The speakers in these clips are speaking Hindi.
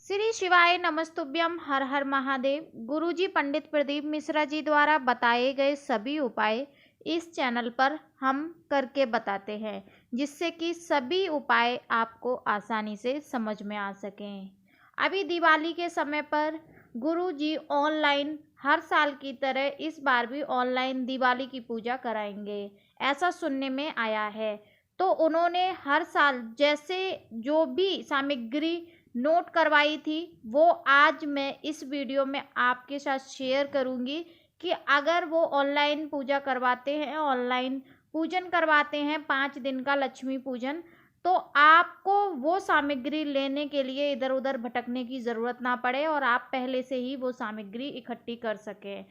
श्री शिवाय नमस्तुभ्यम। हर हर महादेव। गुरुजी पंडित प्रदीप मिश्रा जी द्वारा बताए गए सभी उपाय इस चैनल पर हम करके बताते हैं, जिससे कि सभी उपाय आपको आसानी से समझ में आ सकें। अभी दिवाली के समय पर गुरुजी ऑनलाइन हर साल की तरह इस बार भी ऑनलाइन दिवाली की पूजा कराएंगे, ऐसा सुनने में आया है। तो उन्होंने हर साल जैसे जो भी सामग्री नोट करवाई थी वो आज मैं इस वीडियो में आपके साथ शेयर करूंगी कि अगर वो ऑनलाइन पूजा करवाते हैं, ऑनलाइन पूजन करवाते हैं 5 दिन का लक्ष्मी पूजन, तो आपको वो सामग्री लेने के लिए इधर उधर भटकने की ज़रूरत ना पड़े और आप पहले से ही वो सामग्री इकट्ठी कर सकें।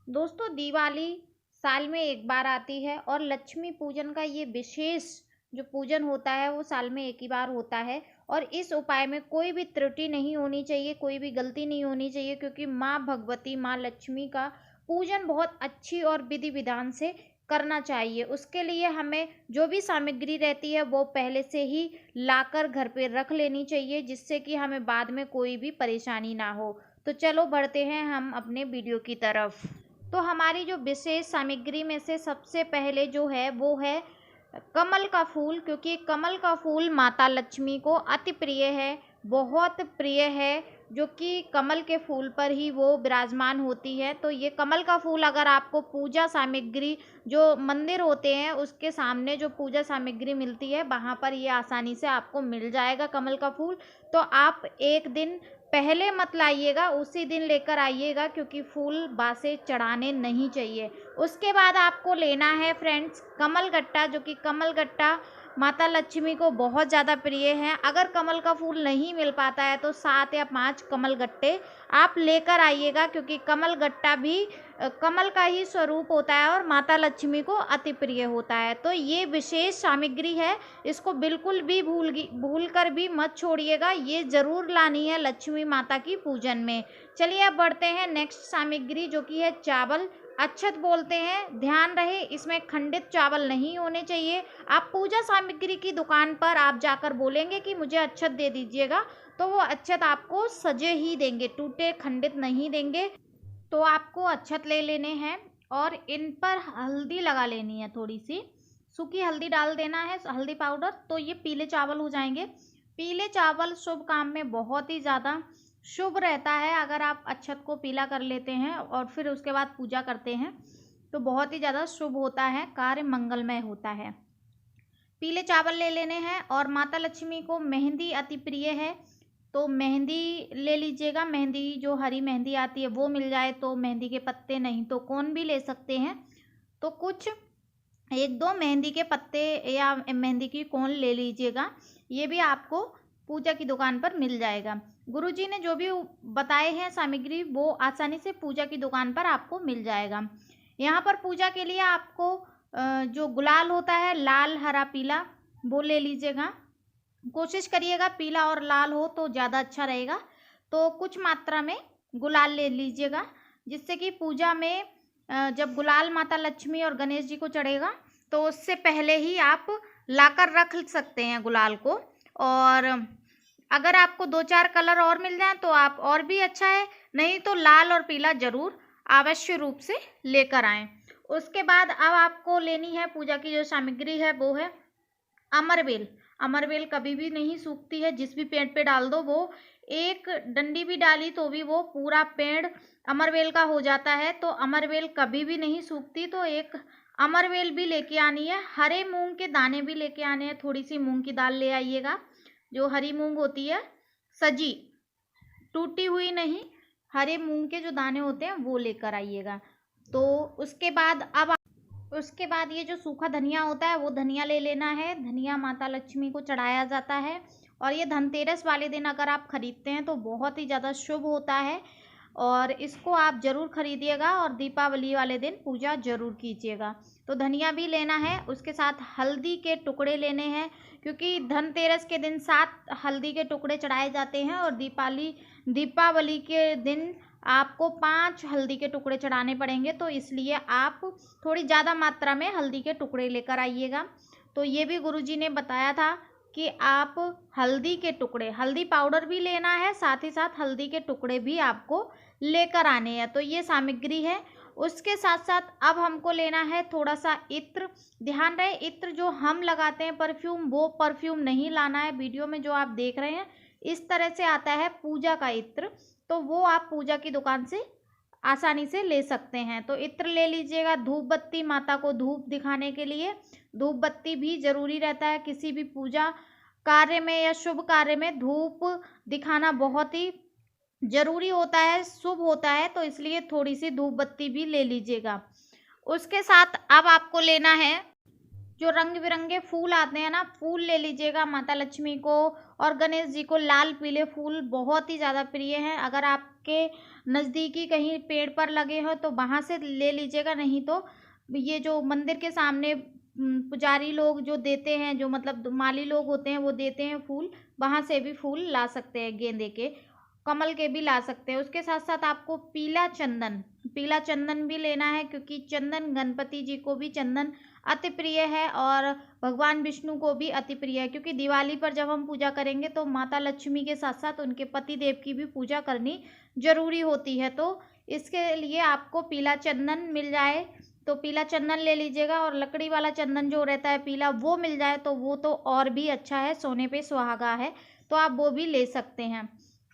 दोस्तों, दिवाली साल में एक बार आती है और लक्ष्मी पूजन का ये विशेष जो पूजन होता है वो साल में एक ही बार होता है। और इस उपाय में कोई भी त्रुटि नहीं होनी चाहिए, कोई भी गलती नहीं होनी चाहिए, क्योंकि माँ भगवती माँ लक्ष्मी का पूजन बहुत अच्छी और विधि विधान से करना चाहिए। उसके लिए हमें जो भी सामग्री रहती है वो पहले से ही लाकर घर पे रख लेनी चाहिए, जिससे कि हमें बाद में कोई भी परेशानी ना हो। तो चलो बढ़ते हैं हम अपने वीडियो की तरफ। तो हमारी जो विशेष सामग्री में से सबसे पहले जो है वो है कमल का फूल, क्योंकि कमल का फूल माता लक्ष्मी को अति प्रिय है, बहुत प्रिय है, जो कि कमल के फूल पर ही वो विराजमान होती है। तो ये कमल का फूल अगर आपको पूजा सामग्री जो मंदिर होते हैं उसके सामने जो पूजा सामग्री मिलती है वहाँ पर ये आसानी से आपको मिल जाएगा कमल का फूल। तो आप एक दिन पहले मत लाइएगा, उसी दिन लेकर आइएगा, क्योंकि फूल बासे चढ़ाने नहीं चाहिए। उसके बाद आपको लेना है फ्रेंड्स कमल गट्टा, जो कि कमल गट्टा माता लक्ष्मी को बहुत ज़्यादा प्रिय है। अगर कमल का फूल नहीं मिल पाता है तो 7 या 5 कमल गट्टे आप लेकर आइएगा, क्योंकि कमल गट्टा भी कमल का ही स्वरूप होता है और माता लक्ष्मी को अति प्रिय होता है। तो ये विशेष सामग्री है, इसको बिल्कुल भी भूल कर भी मत छोड़िएगा, ये ज़रूर लानी है लक्ष्मी माता की पूजन में। चलिए अब बढ़ते हैं नेक्स्ट सामग्री, जो कि है चावल। अक्षत बोलते हैं, ध्यान रहे इसमें खंडित चावल नहीं होने चाहिए। आप पूजा सामग्री की दुकान पर आप जाकर बोलेंगे कि मुझे अक्षत दे दीजिएगा, तो वो अक्षत आपको सजे ही देंगे, टूटे खंडित नहीं देंगे। तो आपको अक्षत ले लेने हैं और इन पर हल्दी लगा लेनी है, थोड़ी सी सूखी हल्दी डाल देना है, हल्दी पाउडर। तो ये पीले चावल हो जाएंगे। पीले चावल शुभ काम में बहुत ही ज़्यादा शुभ रहता है। अगर आप अक्षत को पीला कर लेते हैं और फिर उसके बाद पूजा करते हैं तो बहुत ही ज़्यादा शुभ होता है, कार्य मंगलमय होता है। पीले चावल ले लेने हैं। और माता लक्ष्मी को मेहंदी अति प्रिय है, तो मेहंदी ले लीजिएगा। मेहंदी जो हरी मेहंदी आती है वो मिल जाए तो मेहंदी के पत्ते, नहीं तो कोन भी ले सकते हैं। तो कुछ 1-2 मेहंदी के पत्ते या मेहंदी की कोन ले लीजिएगा, ये भी आपको पूजा की दुकान पर मिल जाएगा। गुरुजी ने जो भी बताए हैं सामग्री वो आसानी से पूजा की दुकान पर आपको मिल जाएगा। यहाँ पर पूजा के लिए आपको जो गुलाल होता है लाल हरा पीला वो ले लीजिएगा। कोशिश करिएगा पीला और लाल हो तो ज़्यादा अच्छा रहेगा। तो कुछ मात्रा में गुलाल ले लीजिएगा, जिससे कि पूजा में जब गुलाल माता लक्ष्मी और गणेश जी को चढ़ेगा तो उससे पहले ही आप लाकर रख सकते हैं गुलाल को। और अगर आपको 2-4 कलर और मिल जाए तो आप और भी अच्छा है, नहीं तो लाल और पीला जरूर अवश्य रूप से लेकर आएं। उसके बाद अब आपको लेनी है पूजा की जो सामग्री है वो है अमरवेल। अमरवेल कभी भी नहीं सूखती है, जिस भी पेड़ पे डाल दो वो, एक डंडी भी डाली तो भी वो पूरा पेड़ अमरवेल का हो जाता है। तो अमरवेल कभी भी नहीं सूखती, तो एक अमरवेल भी लेके आनी है। हरे मूंग के दाने भी लेके आने हैं, थोड़ी सी मूंग की दाल ले आइएगा, जो हरी मूंग होती है सजी, टूटी हुई नहीं, हरे मूंग के जो दाने होते हैं वो लेकर आइएगा। तो उसके बाद ये जो सूखा धनिया होता है वो धनिया ले लेना है। धनिया माता लक्ष्मी को चढ़ाया जाता है और ये धनतेरस वाले दिन अगर आप खरीदते हैं तो बहुत ही ज़्यादा शुभ होता है, और इसको आप ज़रूर खरीदिएगा और दीपावली वाले दिन पूजा ज़रूर कीजिएगा। तो धनिया भी लेना है। उसके साथ हल्दी के टुकड़े लेने हैं, क्योंकि धनतेरस के दिन 7 हल्दी के टुकड़े चढ़ाए जाते हैं और दीपावली के दिन आपको 5 हल्दी के टुकड़े चढ़ाने पड़ेंगे। तो इसलिए आप थोड़ी ज़्यादा मात्रा में हल्दी के टुकड़े लेकर आइएगा। तो ये भी गुरुजी ने बताया था कि आप हल्दी के टुकड़े, हल्दी पाउडर भी लेना है, साथ ही साथ हल्दी के टुकड़े भी आपको लेकर आने हैं। तो ये सामग्री है। उसके साथ साथ अब हमको लेना है थोड़ा सा इत्र। ध्यान रहे, इत्र जो हम लगाते हैं परफ्यूम, वो परफ्यूम नहीं लाना है। वीडियो में जो आप देख रहे हैं इस तरह से आता है पूजा का इत्र, तो वो आप पूजा की दुकान से आसानी से ले सकते हैं। तो इत्र ले लीजिएगा। धूप बत्ती, माता को धूप दिखाने के लिए धूप बत्ती भी जरूरी रहता है। किसी भी पूजा कार्य में या शुभ कार्य में धूप दिखाना बहुत ही जरूरी होता है, शुभ होता है, तो इसलिए थोड़ी सी धूप बत्ती भी ले लीजिएगा। उसके साथ अब आपको लेना है जो रंग बिरंगे फूल आते हैं ना, फूल ले लीजिएगा। माता लक्ष्मी को और गणेश जी को लाल पीले फूल बहुत ही ज़्यादा प्रिय हैं। अगर आपके नज़दीकी कहीं पेड़ पर लगे हो तो वहाँ से ले लीजिएगा, नहीं तो ये जो मंदिर के सामने पुजारी लोग जो देते हैं, जो मतलब माली लोग होते हैं वो देते हैं फूल, वहाँ से भी फूल ला सकते हैं, गेंदे के, कमल के भी ला सकते हैं। उसके साथ साथ आपको पीला चंदन भी लेना है, क्योंकि चंदन गणपति जी को भी चंदन अति प्रिय है और भगवान विष्णु को भी अति प्रिय है। क्योंकि दिवाली पर जब हम पूजा करेंगे तो माता लक्ष्मी के साथ साथ उनके पति देव की भी पूजा करनी जरूरी होती है। तो इसके लिए आपको पीला चंदन मिल जाए तो पीला चंदन ले लीजिएगा, और लकड़ी वाला चंदन जो रहता है पीला वो मिल जाए तो वो तो और भी अच्छा है, सोने पे सुहागा है, तो आप वो भी ले सकते हैं।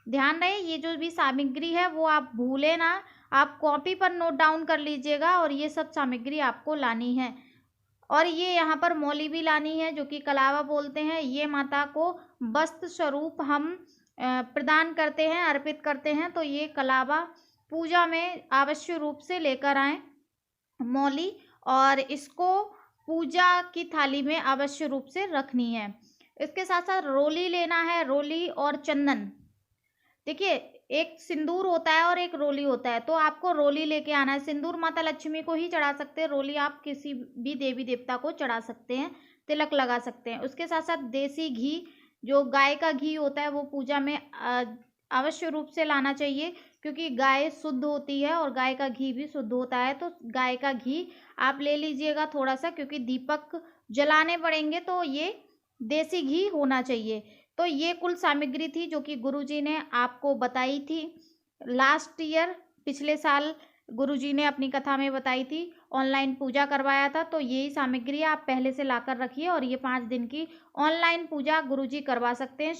ध्यान रहे, ये जो भी सामग्री है वो आप भूले ना, आप कॉपी पर नोट डाउन कर लीजिएगा, और ये सब सामग्री आपको लानी है। और ये यहाँ पर मौली भी लानी है, जो कि कलावा बोलते हैं। ये माता को वस्त्र स्वरूप हम प्रदान करते हैं, अर्पित करते हैं। तो ये कलावा पूजा में अवश्य रूप से लेकर आएँ मौली, और इसको पूजा की थाली में अवश्य रूप से रखनी है। इसके साथ साथ रोली लेना है, रोली और चंदन। देखिए, एक सिंदूर होता है और एक रोली होता है, तो आपको रोली लेके आना है। सिंदूर माता लक्ष्मी को ही चढ़ा सकते हैं, रोली आप किसी भी देवी देवता को चढ़ा सकते हैं, तिलक लगा सकते हैं। उसके साथ साथ देसी घी, जो गाय का घी होता है, वो पूजा में अवश्य रूप से लाना चाहिए, क्योंकि गाय शुद्ध होती है और गाय का घी भी शुद्ध होता है। तो गाय का घी आप ले लीजिएगा थोड़ा सा, क्योंकि दीपक जलाने पड़ेंगे, तो ये देसी घी होना चाहिए। तो ये कुल सामग्री थी जो कि गुरुजी ने आपको बताई थी लास्ट ईयर, पिछले साल गुरुजी ने अपनी कथा में बताई थी। ऑनलाइन पूजा करवाया था, तो यही सामग्री आप पहले से लाकर रखिए, और ये 5 दिन की ऑनलाइन पूजा गुरुजी करवा सकते हैं।